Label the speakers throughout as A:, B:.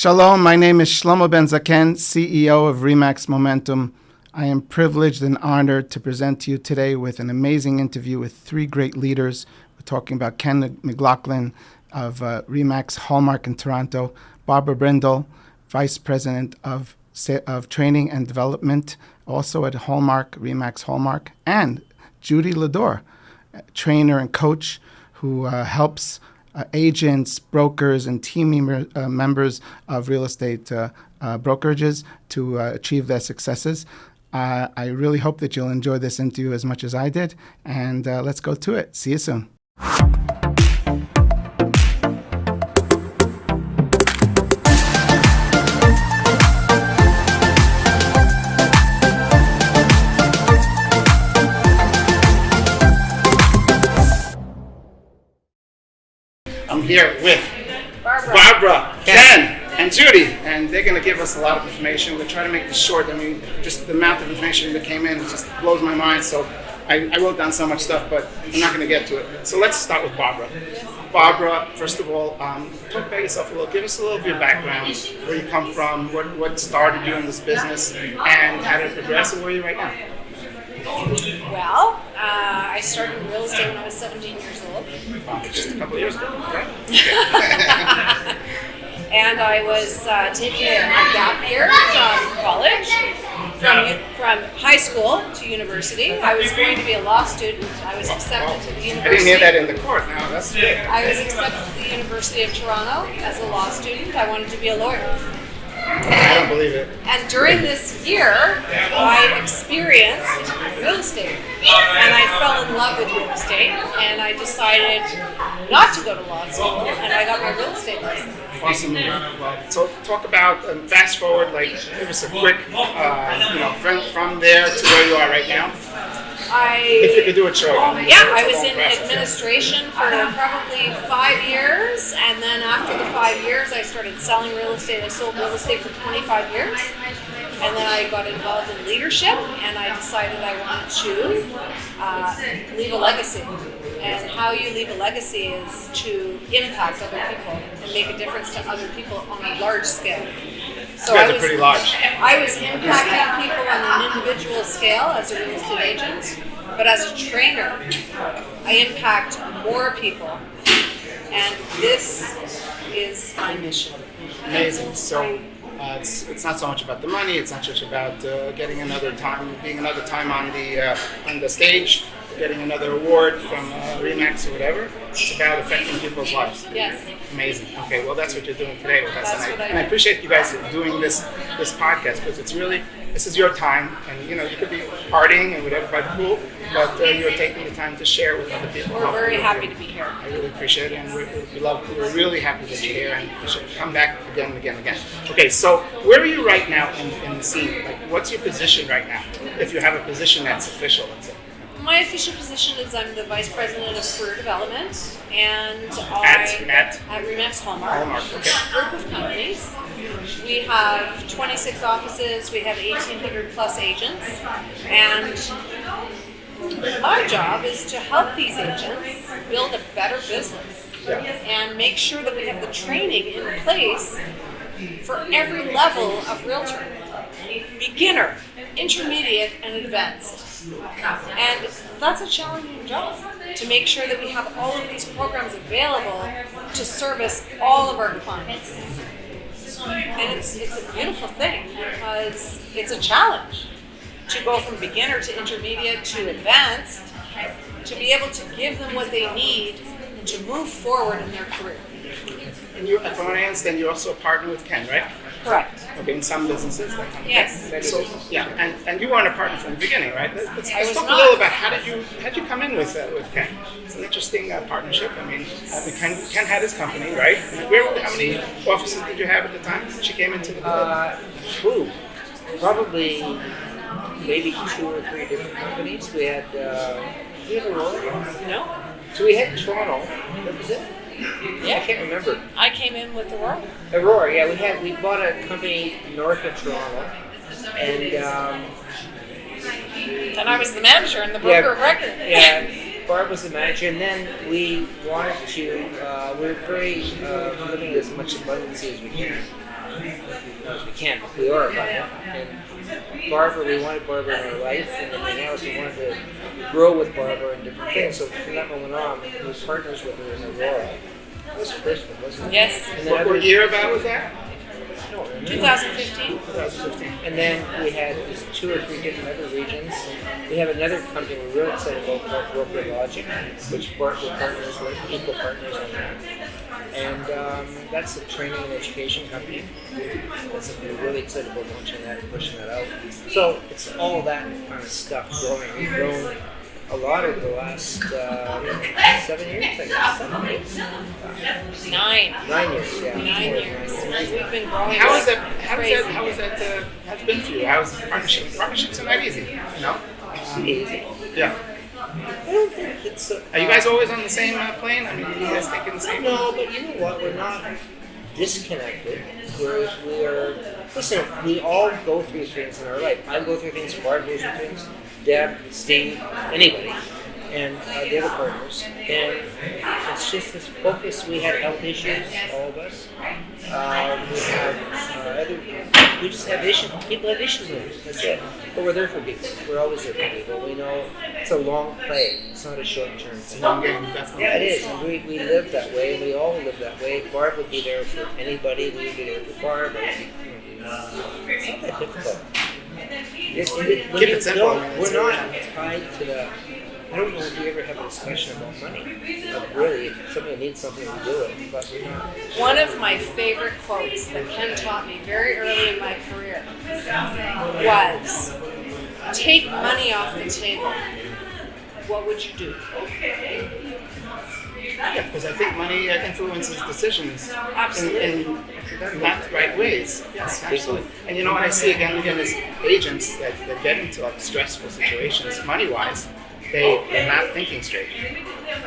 A: Shalom, my name is Shlomo Benzaquen, CEO of Remax Momentum. I am privileged and honored to present to you today with an amazing interview with three great leaders. We're talking about Ken McLachlan of Remax Hallmark in Toronto, Barbara Brindle, Vice President of Training and Development, also at Hallmark, Remax Hallmark, and Judy LeDeur, trainer and coach who helps agents, brokers, and team members of real estate brokerages to achieve their successes. I really hope that you'll enjoy this interview as much as I did, and let's go to it. See you soon. I'm here with Barbara, Ken, and Judy, and they're going to give us a lot of information. We'll try to make this short. I mean, just the amount of information that came in just blows my mind. So I wrote down so much stuff, but I'm not going to get to it. So let's start with Barbara. Barbara, first of all, talk about yourself a little. Give us a little of your background, where you come from, what started you in this business, and how did it progress, and where are you right now?
B: Well, I started in real estate when I was 17 years old.
A: Just a couple of years ago, right?
B: And I was taking a gap year from college, from high school to university. I was going to be a law student. I was accepted to the university.
A: I didn't hear that in the court. Now that's good.
B: I was accepted to the University of Toronto as a law student. I wanted to be a lawyer.
A: I don't believe it.
B: And during this year, I experienced real estate. And I fell in love with real estate. And I decided not to go to law school. And I got my real estate license.
A: Awesome. So talk about, fast forward, like, give us a quick, from there to where you are right now. If you could do it short.
B: Yeah, I was in administration for probably 5 years, and then after the 5 years, I started selling real estate. I sold real estate for 25 years, and then I got involved in leadership, and I decided I wanted to leave a legacy. And how you leave a legacy is to impact other people and make a difference to other people on a large scale.
A: So you guys are pretty large.
B: I was impacting people on an individual scale as a real estate agent, but as a trainer, I impact more people, and this is my mission.
A: Amazing. So it's not so much about the money. It's not just about getting another time, being another time on the stage, getting another award from Remax or whatever. It's about affecting people's lives.
B: Yes.
A: Amazing. Okay, well, that's what you're doing today with us.
B: That's
A: And I appreciate you guys doing this podcast, because it's really, this is your time, and you could be partying and whatever by the pool, but you're taking the time to share with other people.
B: We're very happy to be here.
A: I really appreciate it, and we're really happy that you're here, and you should come back again and again and again. Okay, so where are you right now in the scene? Like, what's your position right now, if you have a position that's official, let's say?
B: My official position is I'm the Vice President of Career Development, and
A: At
B: Remax Hallmark.
A: Hallmark, okay.
B: A group of companies. We have 26 offices, we have 1,800 plus agents, and our job is to help these agents build a better business and make sure that we have the training in place for every level of realtor. Beginner, intermediate, and advanced. And that's a challenging job, to make sure that we have all of these programs available to service all of our clients. And it's a beautiful thing, because it's a challenge to go from beginner to intermediate to advanced, to be able to give them what they need to move forward in their career.
A: And from what I understand, you're also a partner with Ken, right?
B: Correct.
A: Okay, in some businesses.
B: Yes.
A: So and you weren't a partner from the beginning, right? Let's talk
B: not.
A: a little about how did you come in with Ken? It's an interesting partnership. I mean, Ken had his company, right? How many offices did you have at the time she came into the business?
C: Probably maybe 2 or 3 different companies. We had Aurora?
B: No?
C: So we had Toronto. That was it?
B: Yeah.
C: I can't remember.
B: I came in with Aurora.
C: Aurora, yeah. We bought a company north of Toronto, and
B: I was the manager and the broker of record.
C: Yeah, Barb was the manager, and then we wanted to. We were very living as much abundance as we can. can. We are. And Barbara, we wanted Barbara in our life, and everything else. We wanted to grow with Barbara and different things. So from that moment on, we were partners with her in Aurora. That was the first one, wasn't it?
B: Yes.
C: And then
A: What year about was that?
C: I don't remember.
B: 2015.
A: 2015.
C: And then we had these 2 or 3 different other regions. We have another company we're really excited about called Brokerage, which we're partners with, equal partners on that. And that's a training and education company. We're really excited about launching that and pushing that out. So it's all that kind of stuff growing. We've grown a lot over the last 7 years, I guess. 7 years.
B: 9.
C: 9 years, yeah.
B: 9 years. We've been growing.
A: How
B: like
A: is that?
B: crazy.
A: How is that? Has been for you? How's partnerships? Partnerships are not easy, you know.
C: It's easy.
A: Yeah.
C: I don't think it's.
A: Are you guys always on the same plane? I mean, are you guys thinking the same?
C: No, but you know what? We're not disconnected. We are. Listen, we all go through things in our life. I go through things. Barb goes through things. Deb, Steve, anybody, and the other partners. And it's just this focus. We had health issues, all of us. We have we just have issues. People have issues with us. That's it. But we're there for people. We're always there for people. We know it's a long play. It's not a short term thing.
A: Long game, definitely.
C: Yeah, it is. And we live that way, and we all live that way. Barb would be there for anybody. We would be there for Barb. It's not that difficult.
A: Keep it simple.
C: We're not tied to the. I don't know if we ever have a discussion about money. Really, if somebody needs something, we do it. But we're not.
B: One of my favorite quotes that Ken taught me very early in my career was, take money off the table. What would you do?
A: Yeah, because I think money influences decisions
B: Absolutely.
A: in not the right ways. Yes, absolutely. And you know what I see again and again is agents that get into like stressful situations, money-wise, they're not thinking straight.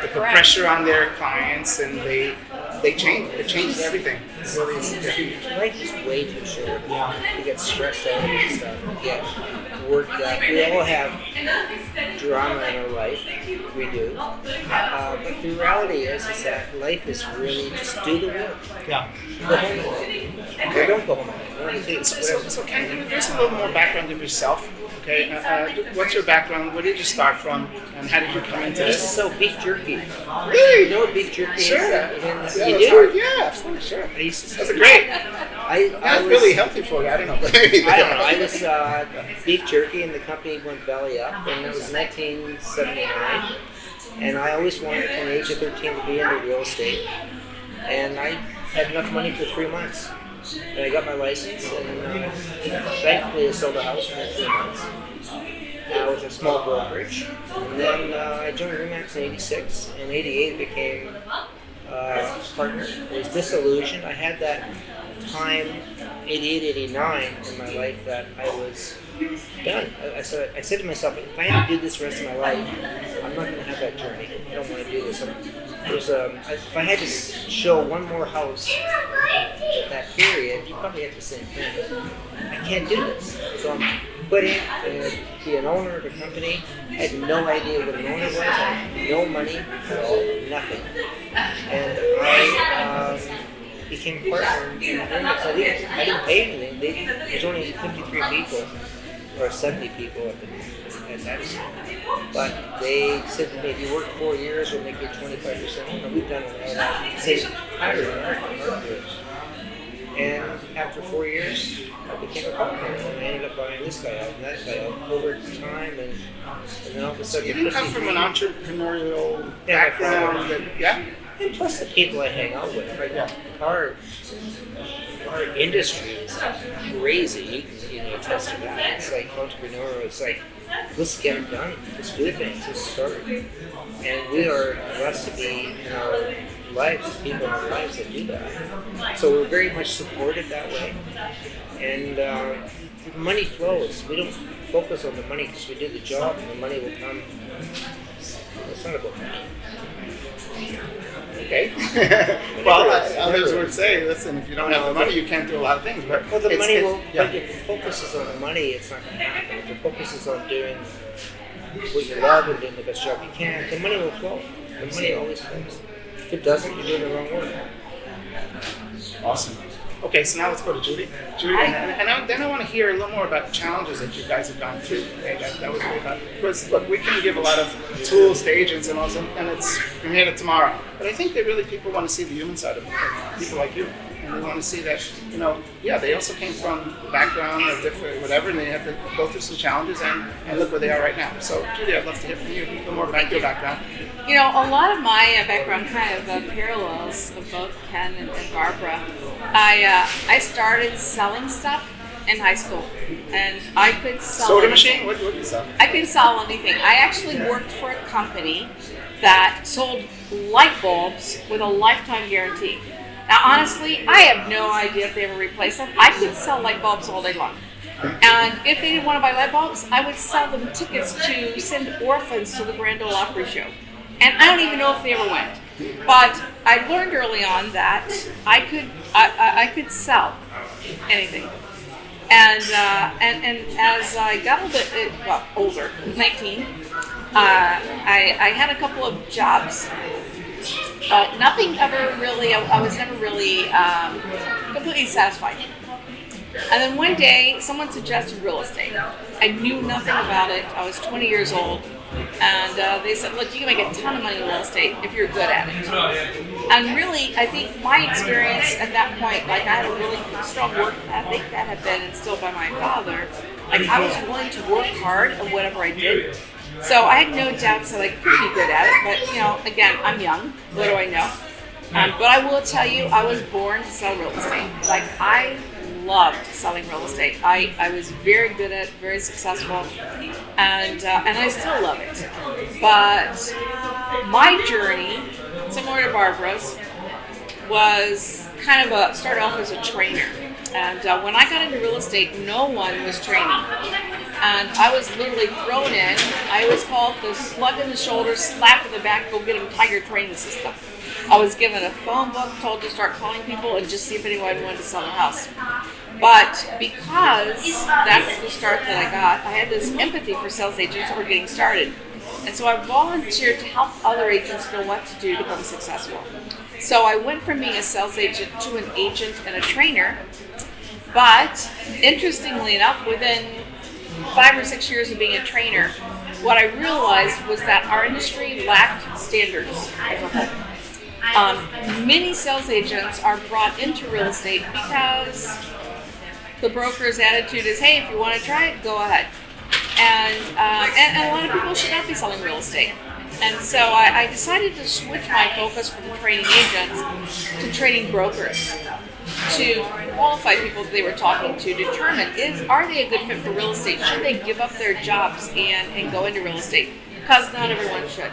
A: They put pressure on their clients and they change. It changes everything. It really is.
C: Life is way too short. You get stressed out and stuff. You get worked up. We all have drama in our life. We do. But the reality is that life is really just do the work.
A: Yeah.
C: Go home alone. Or don't go home alone.
A: So can you give us a little more background of yourself? Okay, what's your background? Where did you start from, and how did you come into
C: I used to
A: this?
C: sell beef jerky.
A: Really?
C: You know what beef jerky
A: Sure.
C: is?
A: Yeah,
C: You
A: that's
C: do?
A: hard. Yeah, absolutely, sure.
C: I used to sell
A: That's great.
C: I
A: That's
C: was,
A: really healthy for you. I don't know.
C: I don't know. I was beef jerky, and the company went belly up, and it was 1979. And I always wanted, from the age of 13, to be into real estate. And I had enough money for 3 months. And I got my license, and thankfully I sold a house in 3 months. With a small brokerage. And then I joined RE/MAX in 86. In 88 I became partner. I was disillusioned. I had that time, 88, 89 in my life that I was done. I said to myself, if I have to do this the rest of my life, I'm not going to have that journey. I don't want to do this. If I had to show one more house at that period, you probably have the same thing. I can't do this. So I'm quitting and be an owner of a company. I had no idea what an owner was. I had no money at all, nothing. And I became partner in RE/MAX. I didn't pay anything. There's only 53 people, or 70 people at that time. But they said to me, if you work 4 years, we'll make you 25% owner. We've done a same pattern in our careers. And after 4 years, I became a partner, and I ended up buying this guy out and that guy out over time, and then all of a sudden...
A: You didn't come from an entrepreneurial background.
C: And plus the people I hang out with. Right?
A: Yeah.
C: Our industry is crazy. You can attest to that. It's like entrepreneurial. It's like, let's get it done. Let's do things. Let's start. And we are blessed to be in our lives, people in our lives that do that. So we're very much supported that way. And money flows. We don't focus on the money because we do the job and the money will come. It's not about money.
A: Okay. Well, others would say, listen, if you don't have the money, you can't do a lot of things. But
C: well, the money will.
A: Yeah.
C: But if the focus is on the money, it's not going to happen. If the focus is on doing what you love and doing the best job you can, the money will flow. The money always flows. If it doesn't, you're doing the wrong work.
A: Awesome. Okay, so now let's go to Judy. Judy, then I want to hear a little more about challenges that you guys have gone through. Okay, that would be about, because look, we can give a lot of tools to agents and also, and it's from here to tomorrow. But I think that really people want to see the human side of people like you. And they want to see that, they also came from a background or different, whatever, and they have to go through some challenges and look where they are right now. So, Judy, I'd love to hear from you a little more about your background.
B: A lot of my background kind of parallels of both Ken and Barbara. I started selling stuff in high school, and I could sell
A: soda
B: anything.
A: machine? What do you sell?
B: I could sell anything. I actually worked for a company that sold light bulbs with a lifetime guarantee. Now, honestly, I have no idea if they ever replaced them. I could sell light bulbs all day long. And if they didn't want to buy light bulbs, I would sell them tickets to send orphans to the Brindle Opry show. And I don't even know if they ever went. But I learned early on that I could sell anything. And as I got a little bit older, 19, I had a couple of jobs. Nothing ever really, I was never really completely satisfied. And then one day, someone suggested real estate. I knew nothing about it. I was 20 years old. And they said, look, you can make a ton of money in real estate if you're good at it. And really, I think my experience at that point, I had a really strong work ethic that had been instilled by my father. I was willing to work hard at whatever I did. So I had no doubts that I could be good at it, but again, I'm young. What do I know? But I will tell you, I was born to sell real estate. I loved selling real estate. I was very good at it, very successful, and I still love it. But my journey, similar to Barbara's, was kind of started off as a trainer. And when I got into real estate, no one was training. And I was literally thrown in. I always call it the slug in the shoulder, slap in the back, go get them Tiger training system. I was given a phone book, told to start calling people and just see if anyone wanted to sell a house. But because that's the start that I got, I had this empathy for sales agents who were getting started. And so I volunteered to help other agents know what to do to become successful. So I went from being a sales agent to an agent and a trainer. But interestingly enough, within 5 or 6 years of being a trainer, what I realized was that our industry lacked standards as a whole. Many sales agents are brought into real estate because the broker's attitude is, hey, if you want to try it, go ahead. And a lot of people should not be selling real estate. And so I decided to switch my focus from training agents to training brokers, to qualify people that they were talking to, determine are they a good fit for real estate? Should they give up their jobs and go into real estate? Because not everyone should.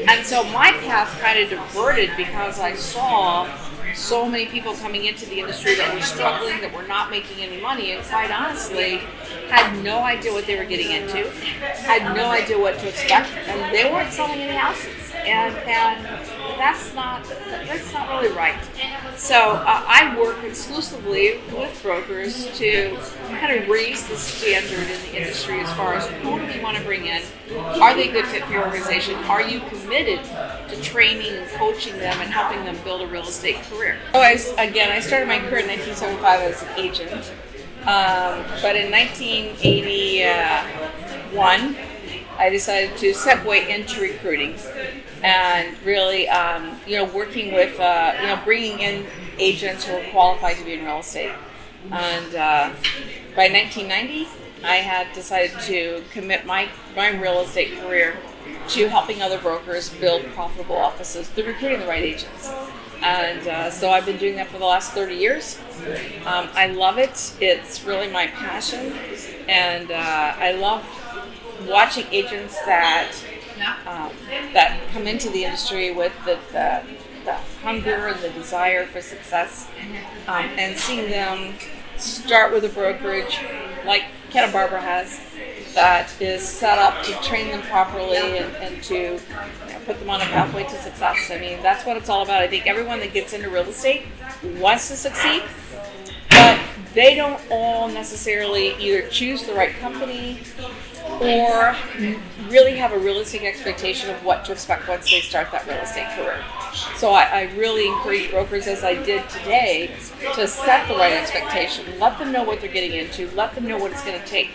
B: And so my path kind of diverted because I saw so many people coming into the industry that were struggling, that were not making any money, and quite honestly had no idea what they were getting into, had no idea what to expect, and they weren't selling any houses. And that's not really right. So I work exclusively with brokers to kind of raise the standard in the industry as far as who do we want to bring in? Are they a good fit for your organization? Are you committed to training and coaching them and helping them build a real estate career? So I started my career in 1975 as an agent, but in 1981, I decided to segue into recruiting and really, working with, bringing in agents who are qualified to be in real estate. And by 1990, I had decided to commit my real estate career to helping other brokers build profitable offices through recruiting the right agents. And so I've been doing that for the last 30 years. I love it. It's really my passion. And I love watching agents that come into the industry with the hunger and the desire for success, and seeing them start with a brokerage like Ken and Barbara has, that is set up to train them properly and to put them on a pathway to success. I mean, that's what it's all about. I think everyone that gets into real estate wants to succeed, but they don't all necessarily either choose the right company or really have a realistic expectation of what to expect once they start that real estate career.
D: So I really encourage brokers, as I did today, to set the right expectation. Let them know what they're getting into. Let them know what it's going to take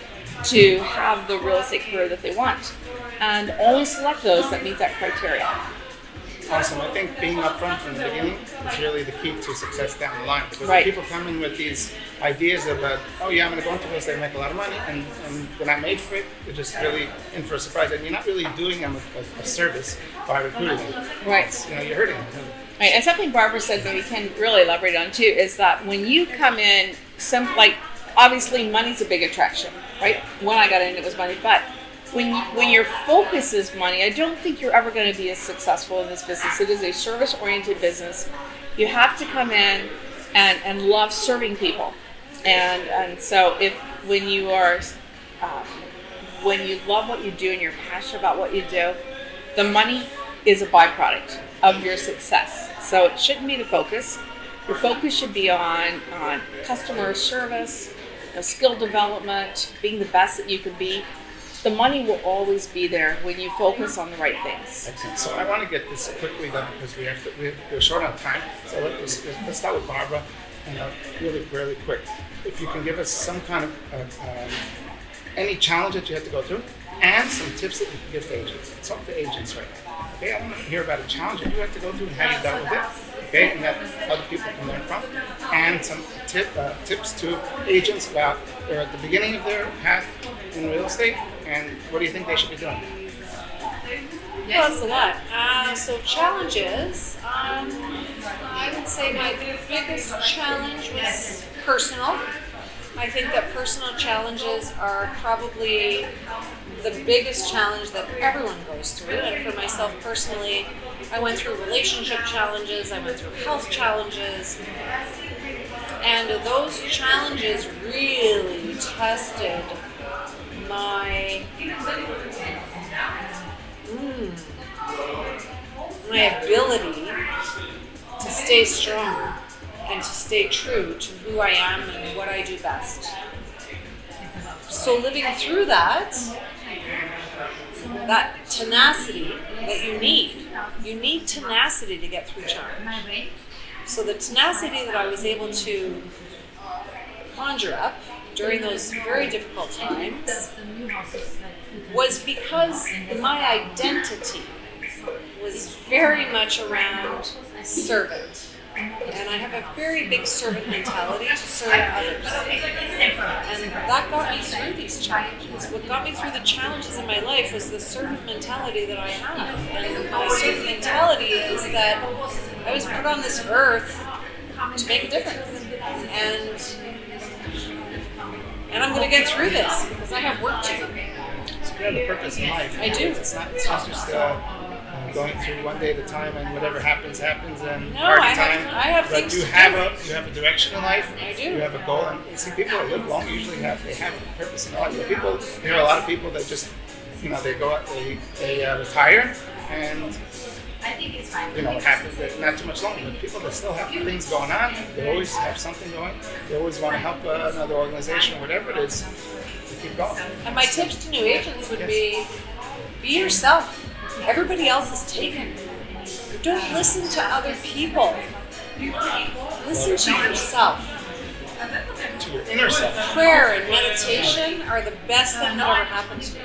D: to have the real estate career that they want. And only select those that meet that criteria.
A: Awesome. I think being upfront from the beginning is really the key to success down the line. Because
D: Right.
A: people come in with these ideas about, oh yeah, I'm going to go into real estate and make a lot of money, and they're not made for it. They're just really in for a surprise, and you're not really doing them a service by recruiting them.
D: Right.
A: You know, you're hurting them.
D: Right. And something Barbara said that we can really elaborate on too is that when you come in, obviously money's a big attraction, right? When I got in, it was money, but when your focus is money, I don't think you're ever going to be as successful in this business. It is a service-oriented business. You have to come in and love serving people, and so when you love what you do and you're passionate about what you do, the money is a byproduct of your success. So it shouldn't be the focus. Your focus should be on customer service, skill development, being the best that you can be. The money will always be there when you focus on the right things.
A: Excellent. So I want to get this quickly done because we're short on time. So let's start with Barbara, and really quick. If you can give us some kind of any challenge that you had to go through, and some tips that you can give to agents. Talk to agents right now. Okay, I want to hear about a challenge that you have to go through and how you dealt with it. Okay, and that other people can learn from, and some tips to agents about they're at the beginning of their path in real estate, and what do you think they should be doing?
B: Well, that's a lot. So challenges, I would say my biggest challenge was personal. I think that personal challenges are probably the biggest challenge that everyone goes through. And for myself personally, I went through relationship challenges, I went through health challenges, and those challenges really tested my ability to stay strong and to stay true to who I am and what I do best. So living through that tenacity that you need tenacity to get through challenge. So the tenacity that I was able to conjure up during those very difficult times was because my identity was very much around servant. And I have a very big servant mentality to serve others. And that got me through these challenges. What got me through the challenges in my life was the servant mentality that I have. And my servant mentality is that I was put on this earth to make a difference. And I'm going to get through this because I have work to do.
A: So you have a purpose in life.
B: I do.
A: It's not just going through one day at a time and whatever happens, and
B: No,
A: party
B: I
A: time.
B: have
A: But
B: things
A: you
B: to
A: have
B: do.
A: you have a direction in life.
B: I do.
A: You have a goal, and see people that live long usually have a purpose in life. There are a lot of people that just they go out, they retire, and it happens that not too much longer. But people that still have things going on, they always have something going. They always want to help another organization or whatever it is to keep going.
B: And my tips to new agents would be yourself. Everybody else is taken. Don't listen to other people. Listen to yourself.
A: To your inner self.
B: Prayer and meditation are the best thing that ever happened to me.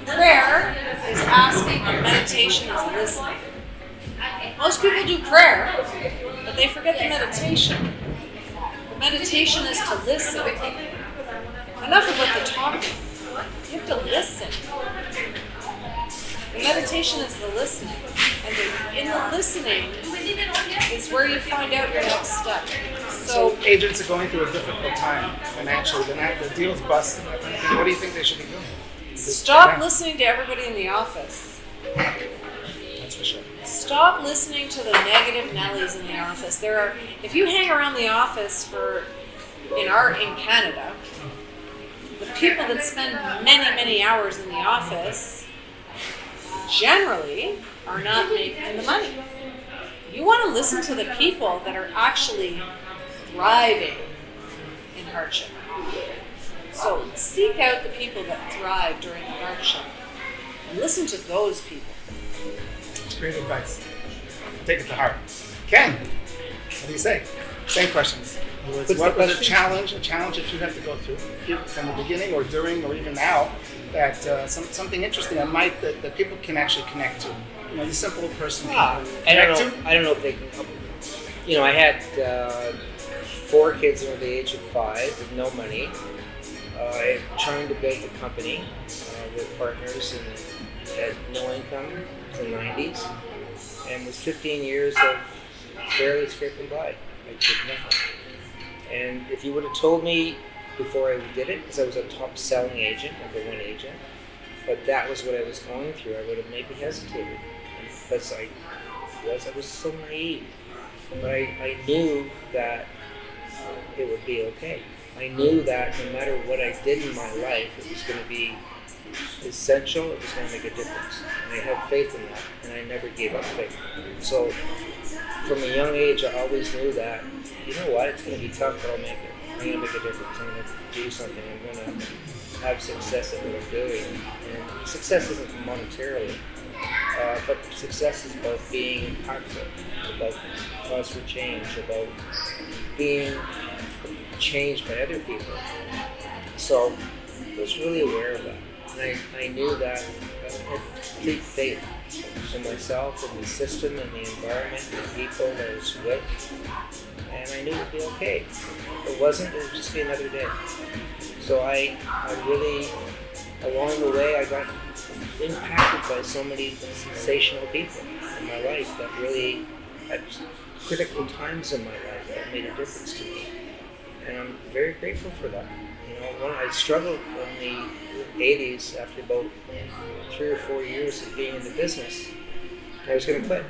B: Prayer is asking and meditation is listening. Most people do prayer, but they forget the meditation. The meditation is to listen. Enough about the talking. You have to listen. The meditation is the listening. And in the listening is where you find out your next step.
A: So agents are going through a difficult time financially. The deal's busted. What do you think they should be doing?
B: Stop listening to everybody in the office.
A: That's for sure.
B: Stop listening to the negative Nellies in the office. If you hang around the office in Canada, the people that spend many hours in the office generally are not making the money. You want to listen to the people that are actually thriving in hardship. So seek out the people that thrive during the hardship and listen to those people.
A: That's great advice. take it to heart. Ken, what do you say? Same questions. What was a challenge that you had to go through from the beginning or during or even now that something interesting that people can actually connect to? The simple person can connect to?
C: I don't know if they can. I had 4 kids under the age of 5 with no money. Trying to build a company with partners and had no income in the 90s, and was 15 years of barely scraping by. I did nothing. And if you would have told me before I did it, because I was a top selling agent, #1 agent, but that was what I was going through, I would have maybe hesitated. Because I was so naive. But I knew that it would be okay. I knew that no matter what I did in my life, it was going to be essential, it was going to make a difference. And I had faith in that, and I never gave up faith. So from a young age, I always knew that, you know what, it's going to be tough, but I'll make it. I'm going to make a difference. I'm going to do something. I'm going to have success at what I'm doing. And success isn't monetarily, but success is about being impactful, about cause for change, about being changed by other people. So I was really aware of that. And I knew that I had complete faith in myself, in the system, in the environment, the people that I was with. And I knew it would be okay. If it wasn't, it would just be another day. So I really, along the way, I got impacted by so many sensational people in my life that really, at critical times in my life, that made a difference to me. And I'm very grateful for that. When I struggled in the 80s after about 3 or 4 years of being in the business, I was going to quit.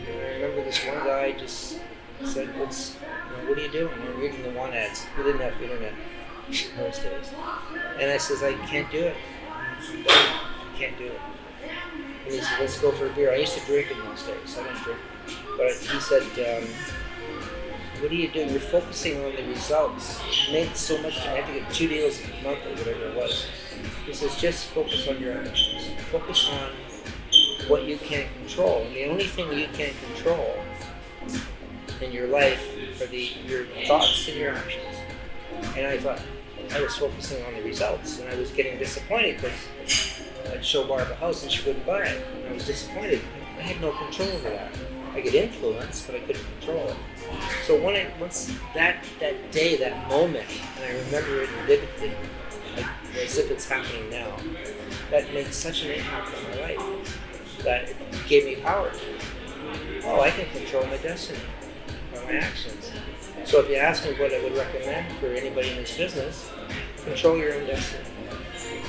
C: And I remember this one guy just said, what are you doing? We're reading the want ads. We didn't have internet those days. And I says, I can't do it. I can't do it. And he said, let's go for a beer. I used to drink in those days. I didn't drink. But he said, what do you do? You're focusing on the results. You made so much. I had to get 2 deals a month or whatever it was. He says, just focus on your actions. Focus on what you can control. And the only thing you can control in your life are your thoughts and your actions. And I thought, I was focusing on the results, and I was getting disappointed because I'd show Barb a house and she wouldn't buy it. And I was disappointed. I had no control over that. I could influence, but I couldn't control it. So once that day, that moment, and I remember it vividly, as if it's happening now, that made such an impact on my life that it gave me power. Oh, I can control my destiny by my actions. So if you ask me what I would recommend for anybody in this business, control your own destiny.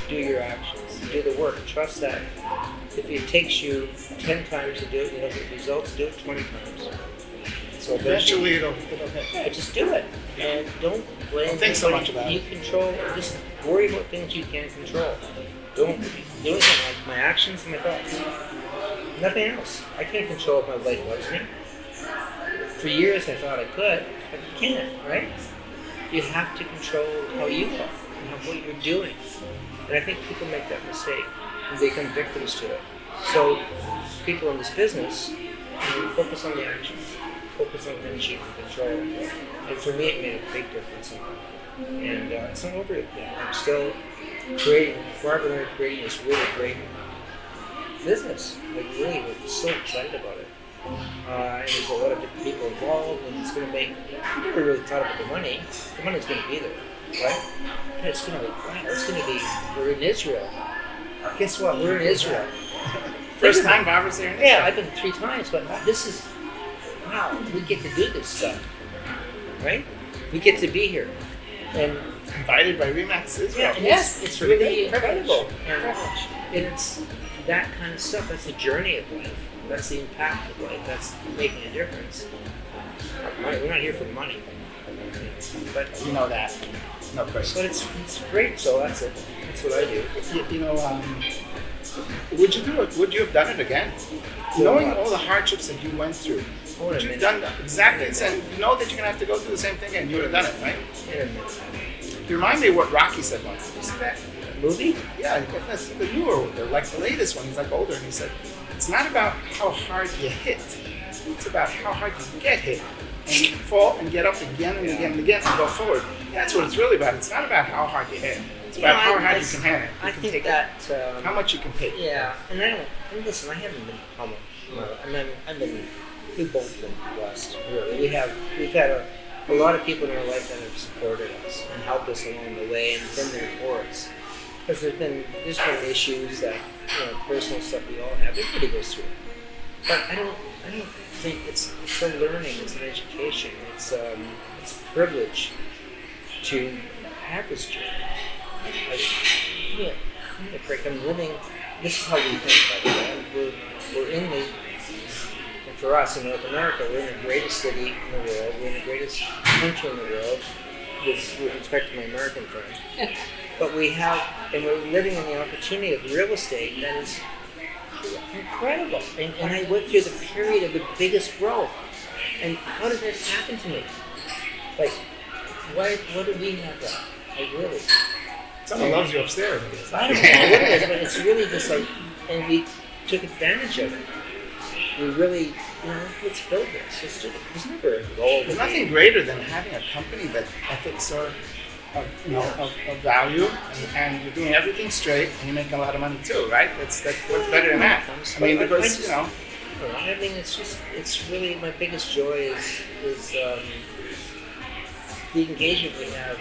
C: Do your actions. Do the work. Trust that if it takes you 10 times to do it, you don't get results, do it 20 times. So
A: eventually it'll hit.
C: Yeah, just do it. And don't blame
A: Don't think so much about
C: you
A: it.
C: Control, just worry about things you can't control. Don't do anything like my actions and my thoughts. Nothing else. I can't control if my wife loves me. For years I thought I could, but you can't, right? You have to control how you are and what you're doing. And I think people make that mistake and they become victims to it. So people in this business, focus on the actions. Focus on things you can control. And for me, it made a big difference. And it's not over yet. I'm still creating, Barbara and I are creating this really great business. Like really, we're so excited about it. And there's a lot of different people involved, and it's going to make, I never really thought about the money. The money's going to be there, right? And it's going to be, we're in Israel. Guess what? We're in Israel.
A: First time Barbara's here?
C: Yeah, I've been 3 times, but this is, wow, we get to do this stuff, right? We get to be here. And
A: invited by Remax Israel.
C: Yeah, yes, it's really incredible. And it's that kind of stuff. That's the journey of life. That's the impact of life. That's making a difference. We're not here for the money. But
A: you know that. No question.
C: But it's great, so that's it. That's what I do.
A: Would you do it? Would you have done it again? Knowing all the hardships that you went through, would you have done exactly the same? You know that you're going to have to go through the same thing and you would have done it, right? You remind me of what Rocky said once. Did you see that
C: movie?
A: Yeah, that's the newer one, like the latest one. He's like older, and he said, it's not about how hard you hit, It's about how hard you get hit and you fall and get up again and again and again and go forward. That's what it's really about. It's not about how hard you hit. It's about how hard you can handle it.
C: I think that
A: how much you can take.
C: Yeah, and I don't. And listen, I haven't been humbled. We've both been blessed. Really, we've had a lot of people in our life that have supported us and helped us along the way and been there for us. Because there's been issues that personal stuff we all have. Everybody goes through it. But I don't think it's a learning. It's an education. It's a privilege to have this journey. I'm living. This is how we think. By the way, we're in the. And for us in North America, we're in the greatest city in the world. We're in the greatest country in the world, with respect to my American friend. But we're living in the opportunity of real estate that is incredible. And I went through the period of the biggest growth. And how did this happen to me? Like, why did we have that? Like, really?
A: Someone loves you upstairs.
C: I don't know what it is, but it's really just like, and we took advantage of it. We really, let's build this. Let's do it. There's never a goal.
A: There's nothing greater than having a company that ethics are of value, and you're doing everything straight, and you make a lot of money too, right? That's what's better than that. I mean, because
C: I mean, it's really my biggest joy is the engagement we have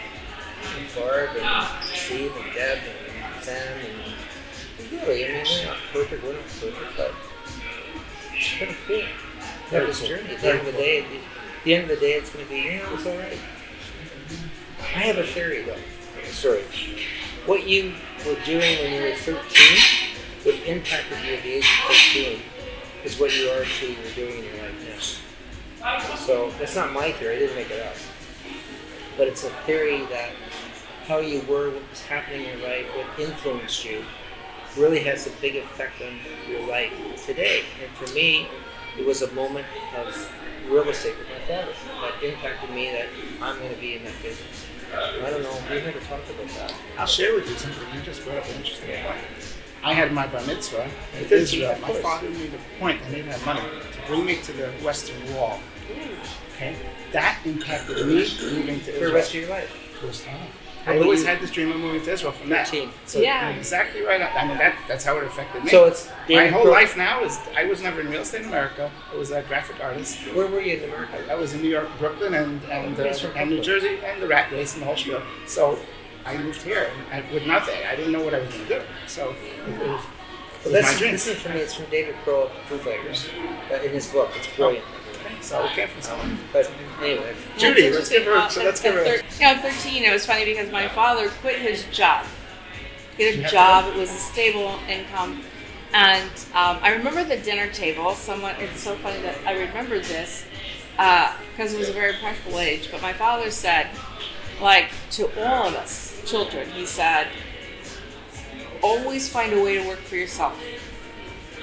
C: with Barb and Steve and Deb and Sam and really, I mean, we're not perfect, but it's kind of cool. Have this journey. At the end of the day, it's going to be, it's all right. I have a theory, though. Sorry. What you were doing when you were 13, what impacted you at the age of 15, is what you are doing in your life now. So that's not my theory. I didn't make it up. But it's a theory that how you were, what was happening in your life, what influenced you, really has a big effect on your life today. And for me, it was a moment of real estate with my father that impacted me that I'm going to be in that business. I don't know, we've never talked about that.
A: I'll share with you something. You just brought up an interesting point. I had my bar mitzvah in Israel. My father made a point, I didn't have money, to bring me to the Western Wall. Okay? That impacted me moving to Israel.
C: For the rest of your life?
A: First time. I always had this dream of moving to Israel from that. So
B: yeah.
A: You're exactly right. I mean, that's how it affected me.
C: So it's
A: my whole life now is I was never in real estate in America. I was a graphic artist.
C: Where were you in America?
A: I was in New York, Brooklyn, and New Jersey, and the rat race and the whole spiel. So I moved here with nothing. I didn't know what I was going to do. So it was my dream.
C: Listen for me. It's from David Crow of Foo Fighters in his book. It's brilliant.
A: So it came from someone.
C: But anyway,
A: Judy, let's give her. At
D: 13, it was funny because my father quit his job. He had a job. It was a stable income, and I remember the dinner table. It's so funny that I remember this because it was a very impressionable age. But my father said, like to all of us children, he said, always find a way to work for yourself,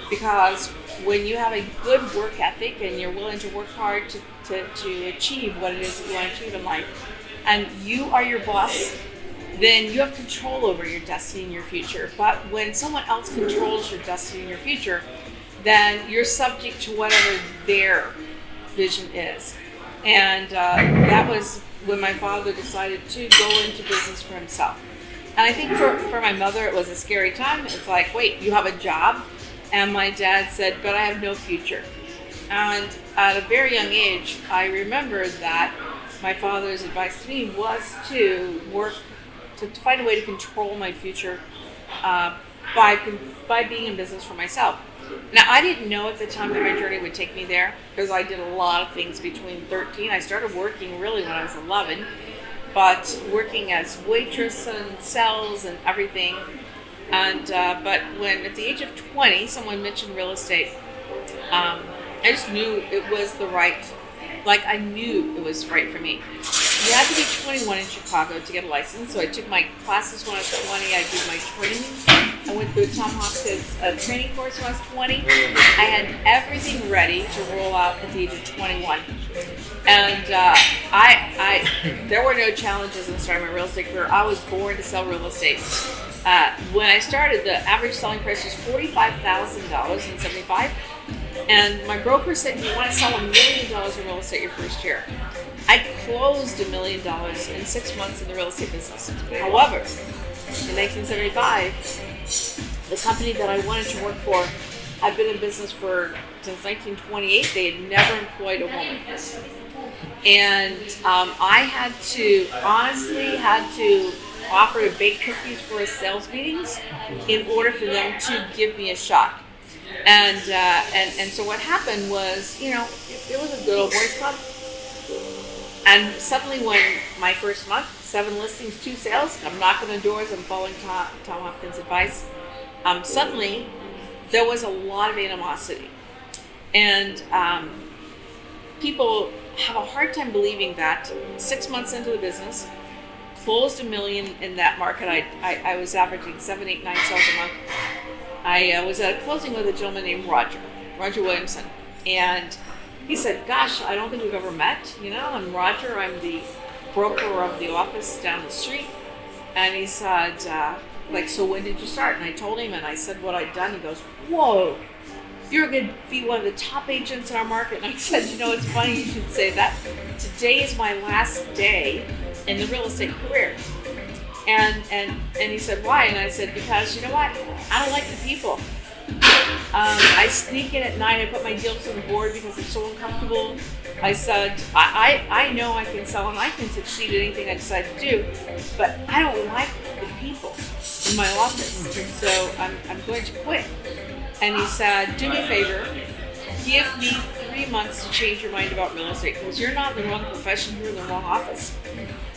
D: because when you have a good work ethic and you're willing to work hard to achieve what it is that you want to achieve in life, and you are your boss, then you have control over your destiny and your future. But when someone else controls your destiny and your future, then you're subject to whatever their vision is. And that was when my father decided to go into business for himself. And I think for my mother, it was a scary time. It's like, wait, you have a job? And my dad said, but I have no future. And at a very young age, I remembered that my father's advice to me was to work, to find a way to control my future by being in business for myself. Now, I didn't know at the time that my journey would take me there, because I did a lot of things between 13. I started working really when I was 11, but working as waitress and sales and everything. And but when at the age of 20, someone mentioned real estate, I just knew it was the right. I knew it was right for me. You had to be 21 in Chicago to get a license, so I took my classes when I was 20. I did my training. I went through Tom Hawks' training course when I was 20. I had everything ready to roll out at the age of 21. And there were no challenges in starting my real estate career. I was born to sell real estate. When I started, the average selling price was $45,000 in '75. And my broker said, you want to sell $1 million in real estate your first year. I closed $1 million in 6 months in the real estate business. However, in 1975, the company that I wanted to work for had been in business since 1928. They had never employed a woman. And I honestly had to offer to bake cookies for his sales meetings in order for them to give me a shot. And so what happened was, it was a good old boys club. And suddenly when my first month, 7 listings, 2 sales, I'm knocking on doors, I'm following Tom Hopkins' advice, suddenly there was a lot of animosity. And people have a hard time believing that 6 months into the business, closed $1 million in that market. I was averaging 7, 8, 9 sales a month. I was at a closing with a gentleman named Roger Williamson. And he said, gosh, I don't think we've ever met. I'm Roger. I'm the broker of the office down the street. And he said, so when did you start? And I told him, and I said what I'd done. He goes, whoa, you're going to be one of the top agents in our market. And I said, it's funny you should say that. Today is my last day in the real estate career. And he said, why? And I said, because you know what? I don't like the people. I sneak in at night. I put my deals on the board because it's so uncomfortable. I said, I know I can sell and I can succeed at anything I decide to do, but I don't like the people in my office. And so I'm going to quit. And he said, do me a favor, give me 3 months to change your mind about real estate because you're not in the wrong profession, you're in the wrong office.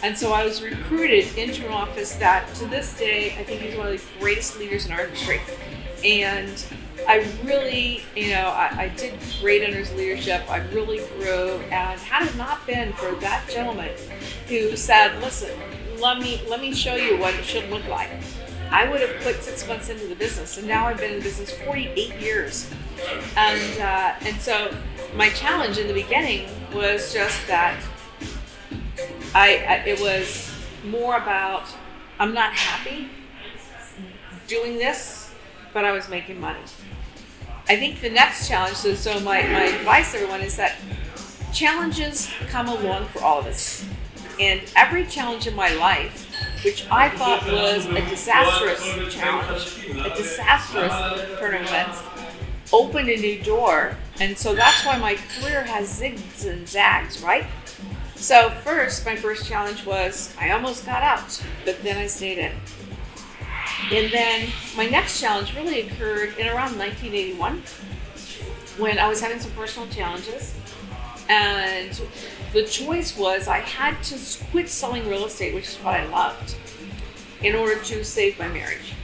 D: And so I was recruited into an office that to this day, I think he's one of the greatest leaders in our industry. And I really, I did great under his leadership. I really grew. And had it not been for that gentleman who said, listen, let me show you what it should look like, I would have quit 6 months into the business. And now I've been in the business 48 years. And so my challenge in the beginning was just that it was more about, I'm not happy doing this, but I was making money. I think the next challenge, so my advice to everyone is that challenges come along for all of us. And every challenge in my life, which I thought was a disastrous challenge, a disastrous turn of events, opened a new door. And so that's why my career has zigs and zags, right? So my first challenge was I almost got out, but then I stayed in. And then my next challenge really occurred in around 1981 when I was having some personal challenges. And the choice was I had to quit selling real estate, which is what I loved, in order to save my marriage.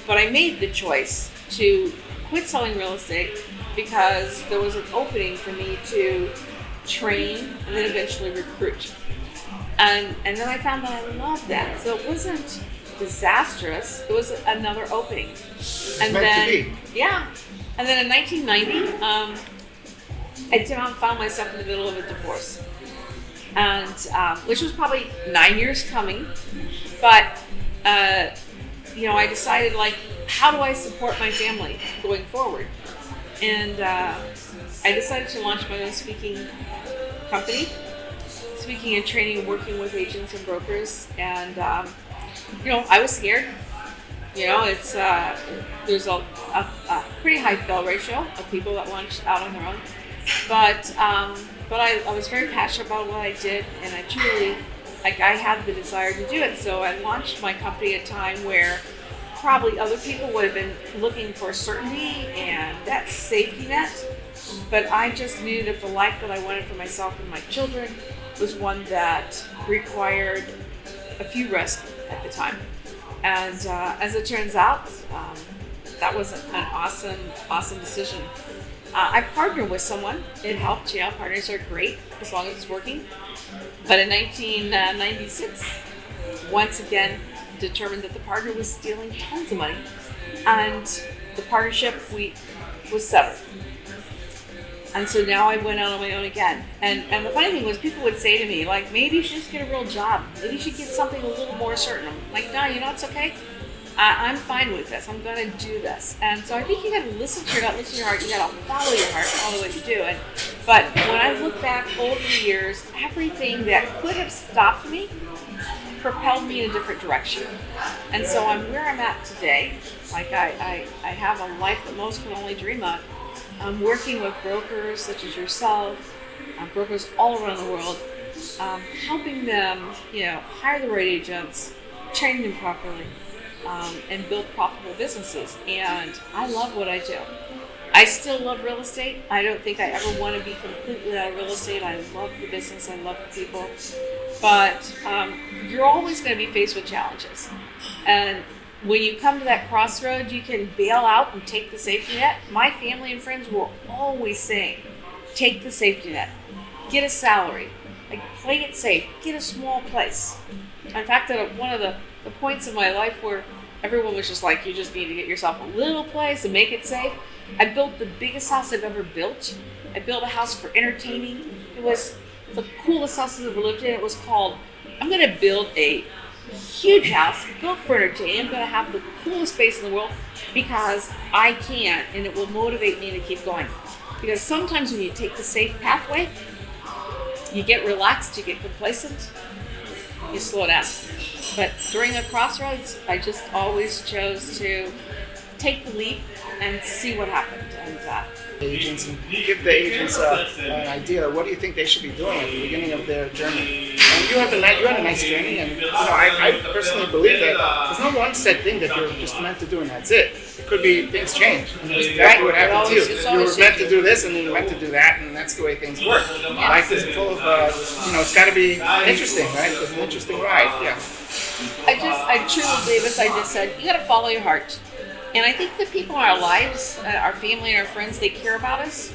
D: But I made the choice to quit selling real estate because there was an opening for me to train and then eventually recruit. And then I found that I loved that. So it wasn't disastrous. It was another opening. And then, yeah. And then in 1990, I found myself in the middle of a divorce, and which was probably 9 years coming. But I decided, how do I support my family going forward? And I decided to launch my own speaking company, speaking and training and working with agents and brokers. And I was scared. It's there's a pretty high fail ratio of people that launch out on their own. But I was very passionate about what I did, and I truly, I had the desire to do it. So I launched my company at a time where probably other people would have been looking for certainty and that safety net. But I just knew that the life that I wanted for myself and my children was one that required a few risks at the time. And as it turns out, that was an awesome decision. I partnered with someone. It helped. Partners are great as long as it's working. But in 1996, once again, determined that the partner was stealing tons of money, and the partnership was severed. And so now I went out on my own again. And the funny thing was, people would say to me, maybe you should just get a real job. Maybe you should get something a little more certain. I'm like, no, it's okay. I'm fine with this. I'm going to do this. And so I think you got to listen to your gut, listen to your heart. You got to follow your heart, follow what you do. But when I look back over the years, everything that could have stopped me propelled me in a different direction. And so I'm where I'm at today. Like I have a life that most could only dream of. I'm working with brokers such as yourself, brokers all around the world, helping them, hire the right agents, train them properly, and build profitable businesses. And I love what I do. I still love real estate. I don't think I ever want to be completely out of real estate. I love the business. I love the people. But you're always going to be faced with challenges. And when you come to that crossroad, you can bail out and take the safety net. My family and friends were always saying, take the safety net. Get a salary. Like, play it safe. Get a small place. In fact, at one of the points in my life where everyone was just like, you just need to get yourself a little place and make it safe, I built the biggest house I've ever built. I built a house for entertaining. It was the coolest house I've ever lived in. It was called, I'm going to build a huge house built for entertaining. I'm going to have the coolest space in the world because I can, and it will motivate me to keep going. Because sometimes when you take the safe pathway, you get relaxed, you get complacent, you slow down. But during the crossroads, I just always chose to take the leap and see what happened. And
A: agents and give the agents an idea. What do you think they should be doing at the beginning of their journey? And you had a nice journey, and I personally believe that there's no one set thing that you're just meant to do and that's it. It could be things change. And that's exactly what happened to you. You were meant to do this and then you meant to do that, and that's the way things work. Life is full of, it's got to be interesting, right? It's an interesting ride. Yeah.
D: I truly believe, as I just said, you got to follow your heart. And I think the people in our lives, our family and our friends, they care about us.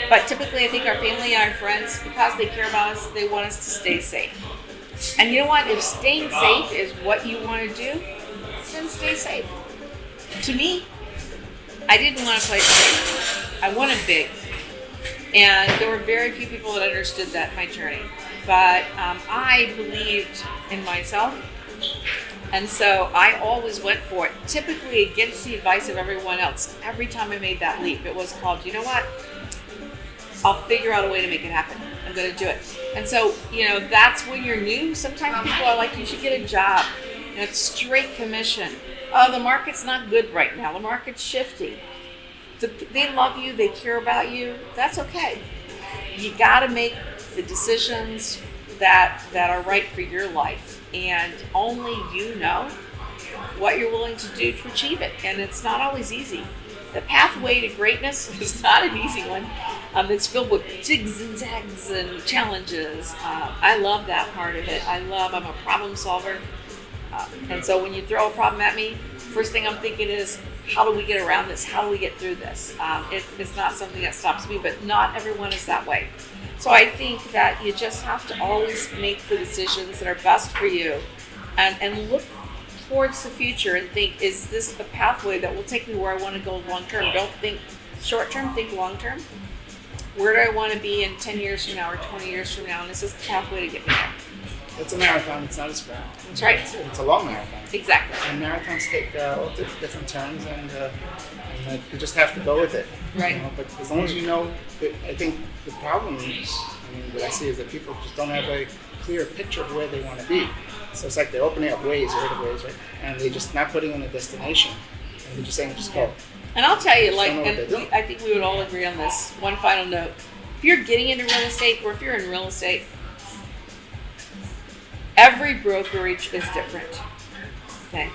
D: But typically I think our family and our friends, because they care about us, they want us to stay safe. And you know what? If staying safe is what you want to do, then stay safe. To me, I didn't want to play safe. I wanted big. And there were very few people that understood that in my journey. But I believed in myself. And so I always went for it, typically against the advice of everyone else. Every time I made that leap, it was called, you know what? I'll figure out a way to make it happen. I'm going to do it. And so, that's when you're new. Sometimes people are like, you should get a job. It's straight commission. Oh, the market's not good right now. The market's shifting. They love you. They care about you. That's okay. You got to make the decisions that are right for your life. And only you know what you're willing to do to achieve it. And it's not always easy. The pathway to greatness is not an easy one. It's filled with zigs and zags and challenges. I love that part of it. I'm a problem solver. And so when you throw a problem at me, first thing I'm thinking is, how do we get around this? How do we get through this? It's not something that stops me, but not everyone is that way. So I think that you just have to always make the decisions that are best for you and look towards the future and think, is this the pathway that will take me where I want to go long term? Don't think short term, think long term. Where do I want to be in 10 years from now or 20 years from now? And is this the pathway to get me there?
A: It's a marathon, it's not a sprint.
D: That's right.
A: It's a long marathon.
D: Exactly.
A: And marathons take all different turns, and you just have to go with it.
D: Right.
A: But as long as you know, I think the problem what I see is that people just don't have a clear picture of where they want to be. So it's like they're opening up ways, right? And they're just not putting in a destination. And they're just saying, just go.
D: And I'll tell you, I think we would all agree on this. One final note. If you're getting into real estate, or if you're in real estate, every brokerage is different. Okay.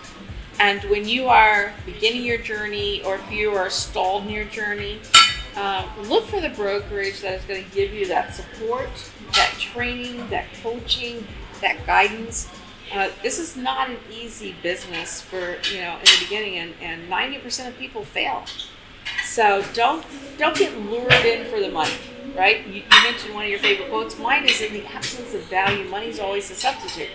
D: And when you are beginning your journey, or if you are stalled in your journey, look for the brokerage that is going to give you that support, that training, that coaching, that guidance. This is not an easy business for, in the beginning, and 90% of people fail. So don't get lured in for the money, right? You mentioned one of your favorite quotes. Mine is, in the absence of value, money's always a substitute.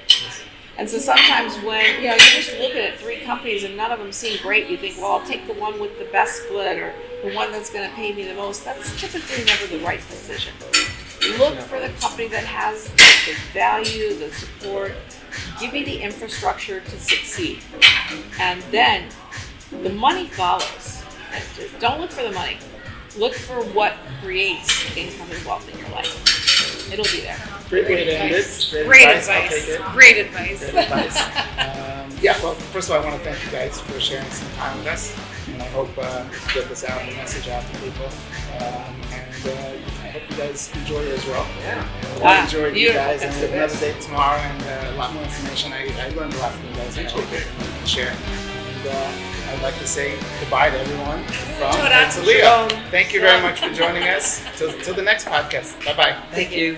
D: And so sometimes when, you're just looking at 3 companies and none of them seem great, you think, well, I'll take the one with the best split or the one that's going to pay me the most. That's typically never the right decision. Look for the company that has the value, the support, give you the infrastructure to succeed. And then the money follows. Just don't look for the money. Look for what creates income and wealth in your life. It'll be there.
A: Great way to end it.
B: Great
A: I'll take
B: advice.
A: it.
B: Great advice.
A: Great advice. Yeah, well, first of all, I want to thank you guys for sharing some time with us. And I hope to get this out, the message out to people. I hope you guys enjoy it as well.
C: Yeah.
A: I enjoyed you
D: Beautiful.
A: guys. And
C: That's
A: we
C: the
A: have another
C: best.
A: date tomorrow and a lot more information. I learned a lot from you guys. I hope you can share. And I'd like to say goodbye to everyone from
B: Toda.
A: Toledo.
C: Shalom.
A: Thank you very much for joining us. Till the next podcast. Bye-bye.
C: Thank you.